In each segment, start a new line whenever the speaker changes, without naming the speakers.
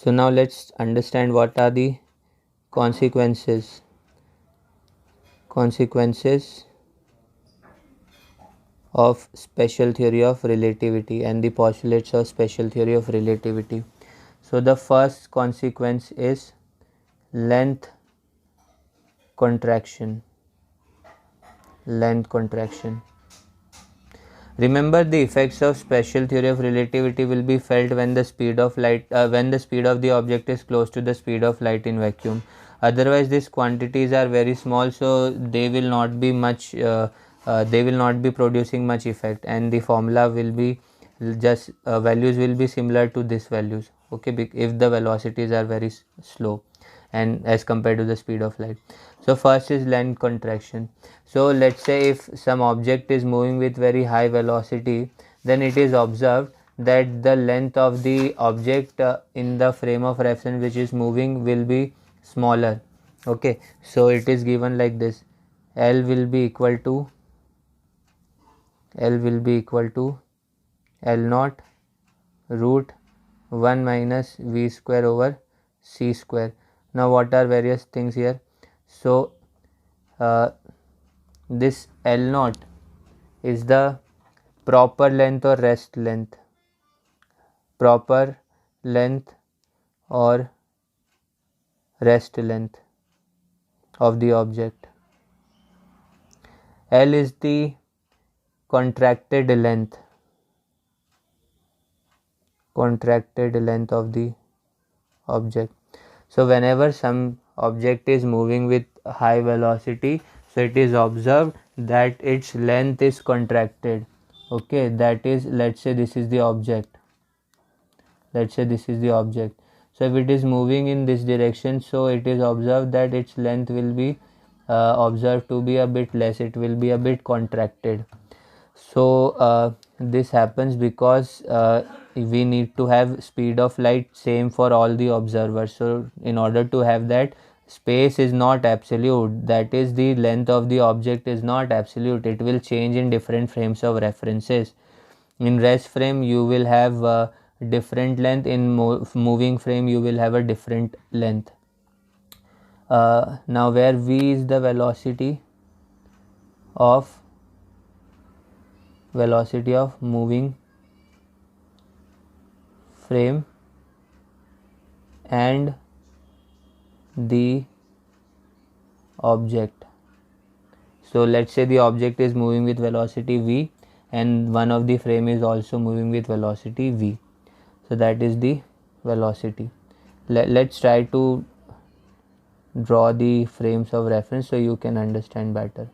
So now let's understand what are the consequences of special theory of relativity and the postulates of special theory of relativity. So the first consequence is length contraction. Remember, the effects of special theory of relativity will be felt when the speed of light when the speed of the object is close to the speed of light in vacuum. Otherwise these quantities are very small, so they will not be producing much effect, and the formula will be just values will be similar to these values, okay, if the velocities are very slow and as compared to the speed of light. So first is length contraction. So let's say if some object is moving with very high velocity, then it is observed that the length of the object in the frame of reference which is moving will be smaller, okay. So it is given like this: L will be equal to L naught root 1 minus v square over c square. Now what are various things here? So this L naught is the proper length or rest length, or rest length of the object. L is the contracted length of the object. So whenever some object is moving with high velocity, so it is observed that its length is contracted, okay. That is, let's say this is the object. So if it is moving in this direction, so it is observed that its length will be observed to be a bit less, it will be a bit contracted. So this happens because we need to have speed of light same for all the observers. So in order to have that, space is not absolute, that is, the length of the object is not absolute, it will change in different frames of references. In rest frame you will have different length, in moving frame you will have a different length. Now where v is the velocity of moving frame and the object. So let's say the object is moving with velocity v and one of the frame is also moving with velocity v. So that is the velocity. Let's try to draw the frames of reference so you can understand better.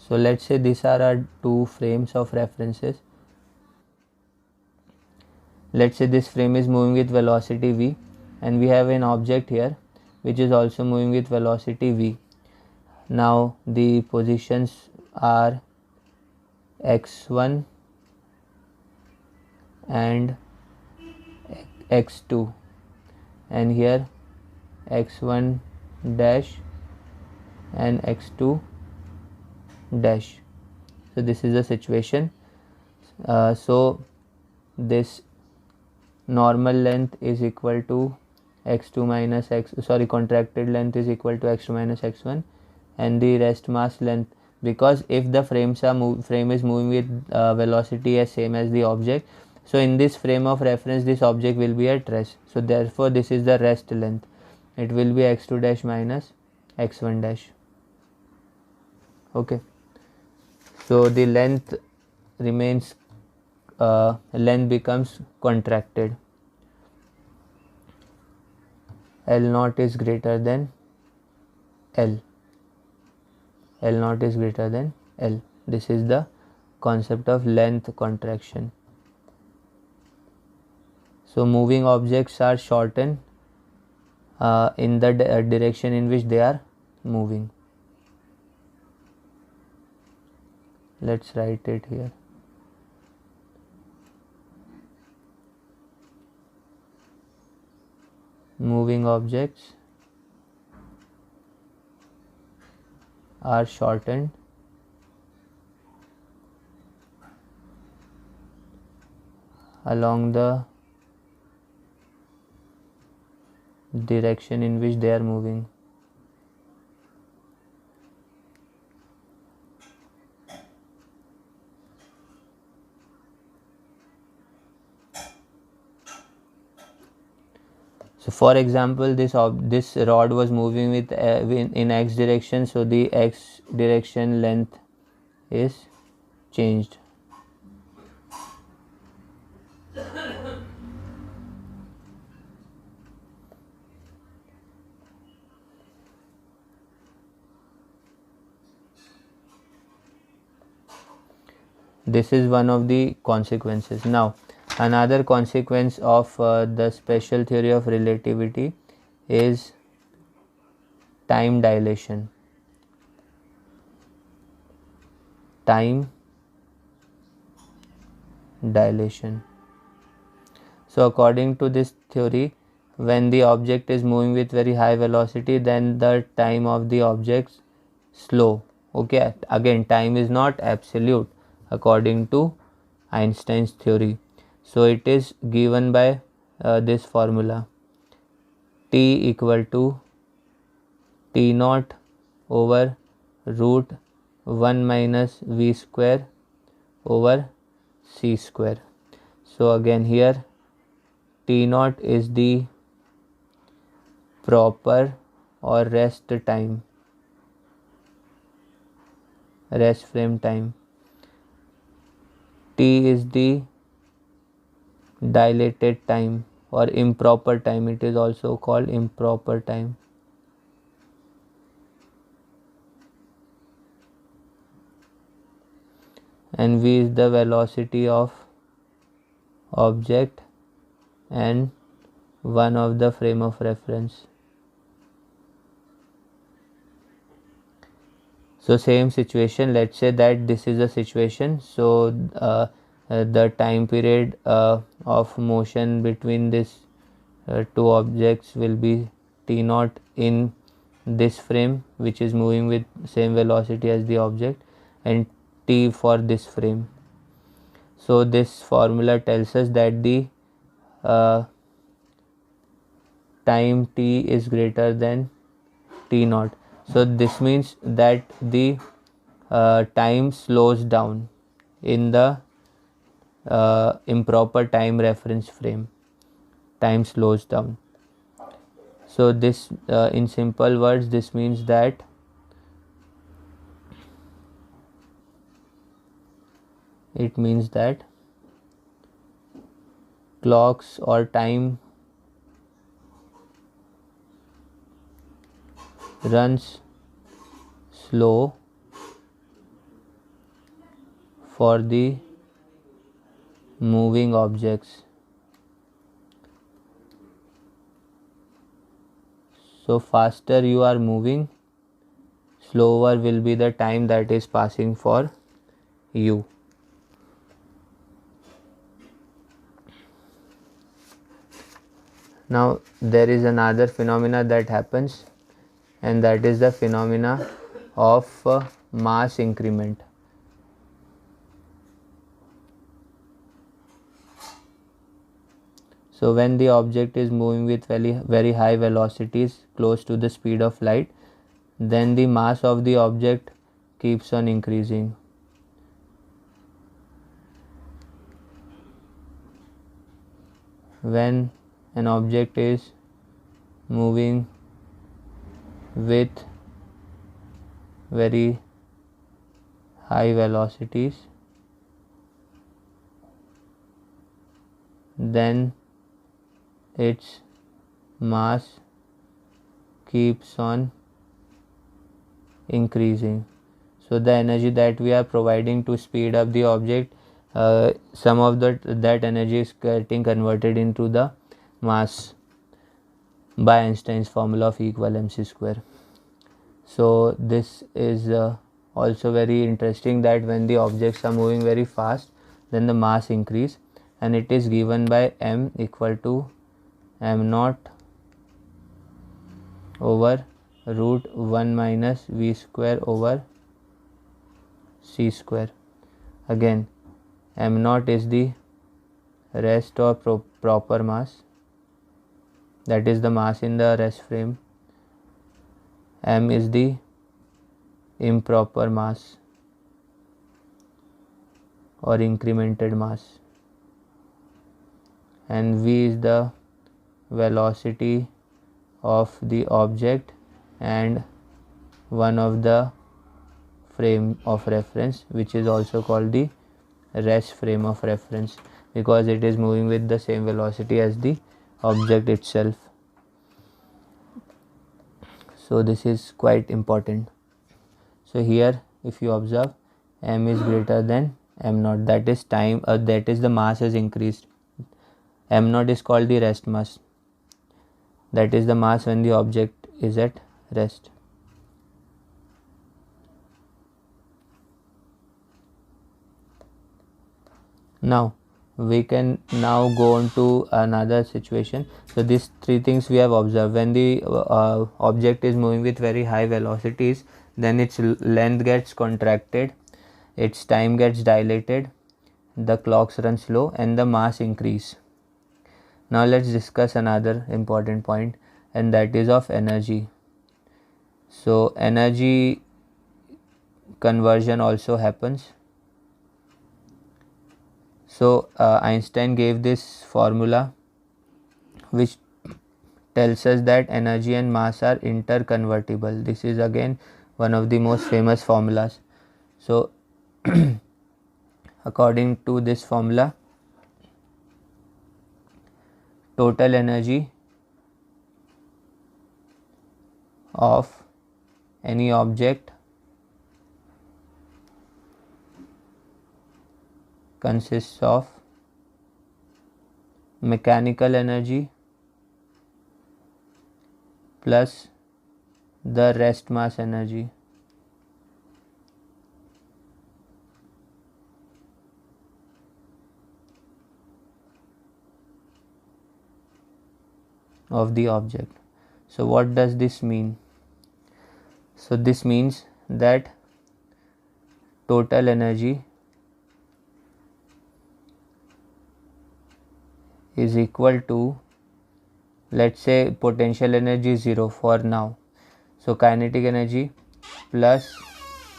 So let's say these are our two frames of references. Let's say this frame is moving with velocity v and we have an object here which is also moving with velocity v. Now the positions are x1 and x2, and here x1 dash and x2 dash. So this is the situation. So this normal length is equal to x2 minus contracted length is equal to x2 minus x1, and the rest mass length, because if the frame is moving with velocity as same as the object, so in this frame of reference this object will be at rest, so therefore this is the rest length, it will be x2 dash minus x1 dash, okay. So the length remains length becomes contracted. L naught is greater than L. This is the concept of length contraction. So moving objects are shortened in the direction in which they are moving. Let's write it here. Moving objects are shortened along the direction in which they are moving. So for example, this rod was moving with in x direction, so the x direction length is changed. This is one of the consequences. Now, another consequence of the special theory of relativity is time dilation. Time dilation. So according to this theory, when the object is moving with very high velocity, then the time of the object slow. Okay, again, time is not absolute according to Einstein's theory. So it is given by this formula: t equal to t naught over root 1 minus v square over c square. So again here t naught is the proper or rest time, rest frame time. T is the dilated time or improper time, it is also called improper time. And v is the velocity of object and 1 of the frame of reference. So same situation, let's say that this is a situation, so the time period of motion between these two objects will be t naught in this frame which is moving with same velocity as the object, and t for this frame. So this formula tells us that the time t is greater than t naught. So this means that the time slows down in the improper time reference frame. Time slows down. So this in simple words, this means that clocks or time runs slow for the moving objects. So faster you are moving, slower will be the time that is passing for you. Now there is another phenomena that happens, and that is the phenomena of mass increment. So when the object is moving with very high velocities close to the speed of light, then the mass of the object keeps on increasing. When an object is moving with very high velocities, then its mass keeps on increasing. So the energy that we are providing to speed up the object, some of that energy is getting converted into the mass by Einstein's formula of E equal mc square. So this is also very interesting, that when the objects are moving very fast, then the mass increase, and it is given by m equal to m naught over root 1 minus v square over c square. Again, m naught is the rest or proper mass, that is the mass in the rest frame. M is the improper mass or incremented mass, and v is the velocity of the object and one of the frame of reference, which is also called the rest frame of reference, because it is moving with the same velocity as the object itself. So this is quite important. So here if you observe, m is greater than m naught, that is time, that is the mass has increased. M naught is called the rest mass, that is the mass when the object is at rest. Now we can now go on to another situation. So these three things we have observed. When the object is moving with very high velocities, then its length gets contracted, its time gets dilated, the clocks run slow, and the mass increase. Now let's discuss another important point, and that is of energy. So energy conversion also happens. So Einstein gave this formula which tells us that energy and mass are interconvertible. This is again one of the most famous formulas. So according to this formula, total energy of any object consists of mechanical energy plus the rest mass energy. Of the object. So what does this mean? So this means that total energy is equal to, let's say potential energy is 0 for now, so kinetic energy plus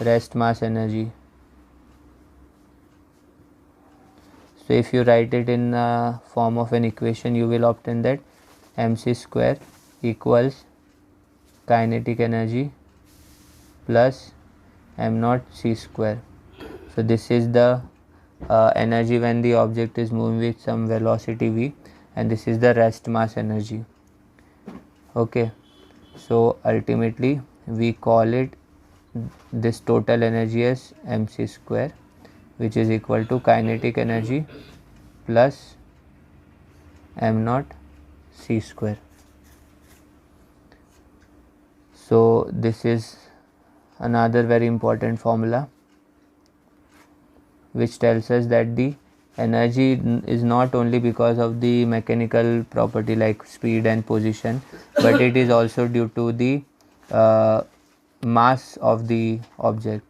rest mass energy. So if you write it in the form of an equation, you will obtain that mc square equals kinetic energy plus m naught c square. So this is the energy when the object is moving with some velocity v, and this is the rest mass energy. Okay, so ultimately we call it this total energy as mc square, which is equal to kinetic energy plus m naught c square. So this is another very important formula which tells us that the energy is not only because of the mechanical property like speed and position, but it is also due to the mass of the object.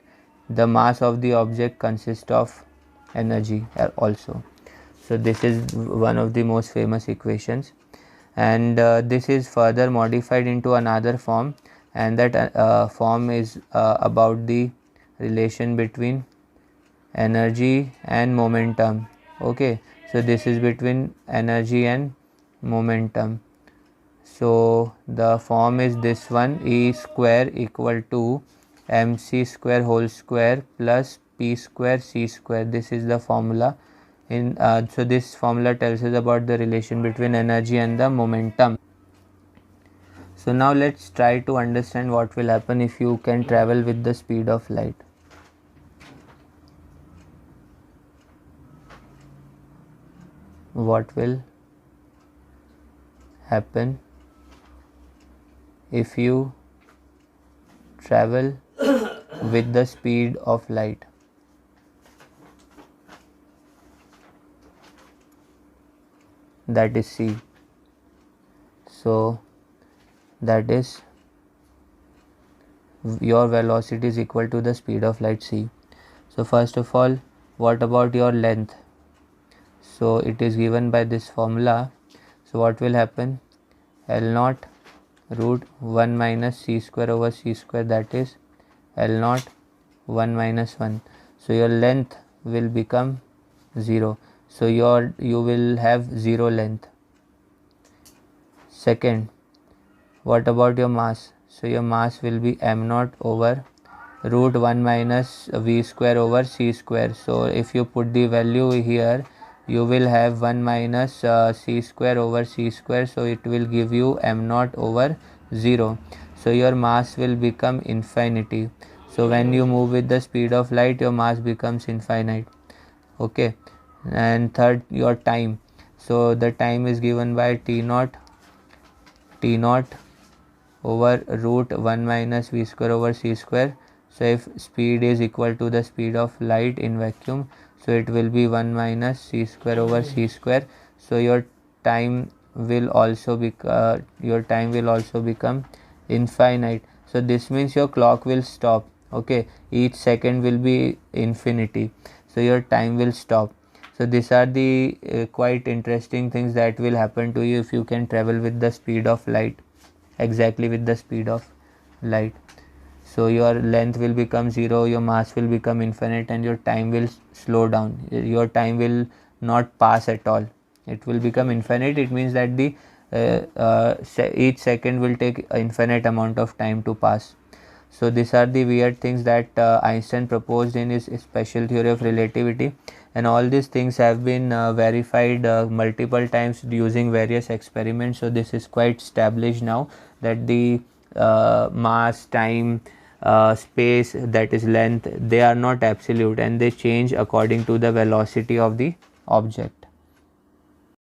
The mass of the object consists of energy also. So this is one of the most famous equations, and this is further modified into another form, and that form is about the relation between energy and momentum. Okay, so this is between energy and momentum. So the form is this one, E square equal to mc square whole square plus p square c square. This is the formula in so this formula tells us about the relation between energy and the momentum. So now let's try to understand what will happen if you can travel with the speed of light. What will happen if you travel with the speed of light? That is c. So that is your velocity is equal to the speed of light c. So first of all, what about your length? So it is given by this formula. So what will happen? L naught root 1 minus c square over c square, that is L naught 1 minus 1. So your length will become 0. So you will have 0 length. Second, what about your mass? So your mass will be m naught over root 1 minus v square over c square. So if you put the value here, you will have 1 minus c square over c square. So it will give you m naught over 0. So your mass will become infinity. So when you move with the speed of light, your mass becomes infinite. Okay. And third, your time. So the time is given by t naught over root 1 minus v square over c square. So if speed is equal to the speed of light in vacuum, so it will be 1 minus c square over c square. So your time will also become infinite. So this means your clock will stop. Okay, each second will be infinity. So your time will stop. So these are the quite interesting things that will happen to you if you can travel with the speed of light, exactly with the speed of light. So your length will become 0, your mass will become infinite, and your time will slow down. Your time will not pass at all. It will become infinite. It means that the each second will take infinite amount of time to pass. So these are the weird things that Einstein proposed in his special theory of relativity, and all these things have been verified multiple times using various experiments. So this is quite established now that the mass, time, space, that is length, they are not absolute, and they change according to the velocity of the object.